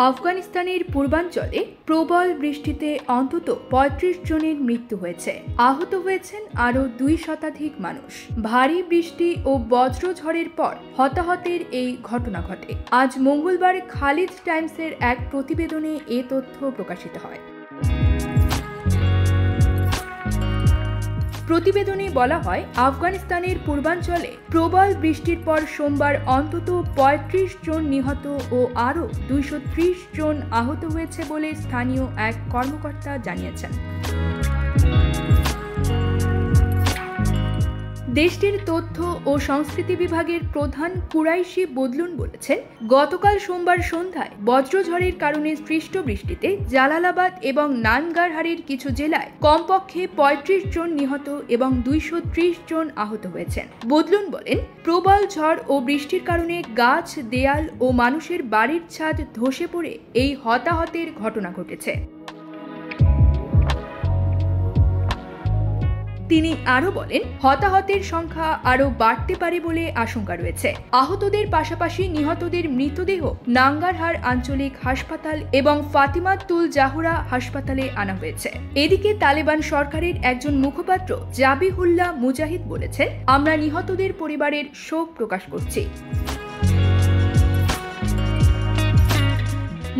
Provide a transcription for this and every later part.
আফগানিস্তানের পূর্বাঞ্চলে প্রবল বৃষ্টিতে অন্তত ৩৫ জনের মৃত্যু হয়েছে। আহত হয়েছেন আরও ২ শতাধিক মানুষ। ভারী বৃষ্টি ও বজ্রঝড়ের পর হতাহতের এই ঘটনা ঘটে। আজ মঙ্গলবার খালিজ টাইমসের এক প্রতিবেদনে এ তথ্য প্রকাশিত হয়। প্রতিবেদনে বলা হয়, আফগানিস্তানের পূর্বাঞ্চলে প্রবল বৃষ্টির পর সোমবার অন্তত ৩৫ জন নিহত ও আরও ২৩০ জন আহত হয়েছে বলে স্থানীয় এক কর্মকর্তা জানিয়েছেন। দেশটির তথ্য ও সংস্কৃতি বিভাগের প্রধান কুরাইশি বদলুন বলেছেন, গতকাল সোমবার সন্ধ্যায় বজ্রঝড়ের কারণে সৃষ্ট বৃষ্টিতে জালালাবাদ এবং নানগারহারের কিছু জেলায় কমপক্ষে ৩৫ জন নিহত এবং ২৩০ জন আহত হয়েছেন। বদলুন বলেন, প্রবল ঝড় ও বৃষ্টির কারণে গাছ, দেয়াল ও মানুষের বাড়ির ছাদ ধসে পড়ে এই হতাহতের ঘটনা ঘটেছে। তিনি আরও বলেন, হতাহতের সংখ্যা আরও বাড়তে পারে বলে আশঙ্কা রয়েছে। আহতদের পাশাপাশি নিহতদের মৃতদেহ নাঙ্গারহার আঞ্চলিক হাসপাতাল এবং ফাতিমাতুল জাহরা হাসপাতালে আনা হয়েছে। এদিকে তালেবান সরকারের একজন মুখপাত্র জাবিহুল্লাহ মুজাহিদ বলেছেন, আমরা নিহতদের পরিবারের শোক প্রকাশ করছি।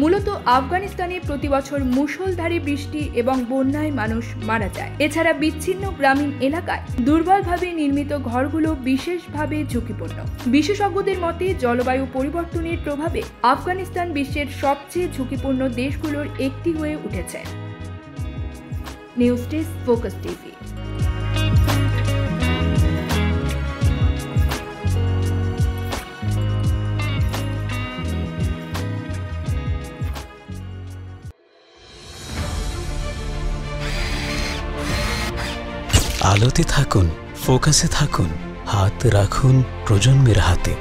মূলত আফগানিস্তানে প্রতি বছর মুষলধারে বৃষ্টি এবং বন্যায় মানুষ মারা যায়। এছাড়া বিচ্ছিন্ন গ্রামীণ এলাকায় দুর্বলভাবে নির্মিত ঘরগুলো বিশেষভাবে ঝুঁকিপূর্ণ। বিশেষজ্ঞদের মতে, জলবায়ু পরিবর্তনের প্রভাবে আফগানিস্তান বিশ্বের সবচেয়ে ঝুঁকিপূর্ণ দেশগুলোর একটি হয়ে উঠেছে। News desk, focus TV. আলোতে থাকুন, ফোকাসে থাকুন, হাত রাখুন প্রজন্মের হাতে।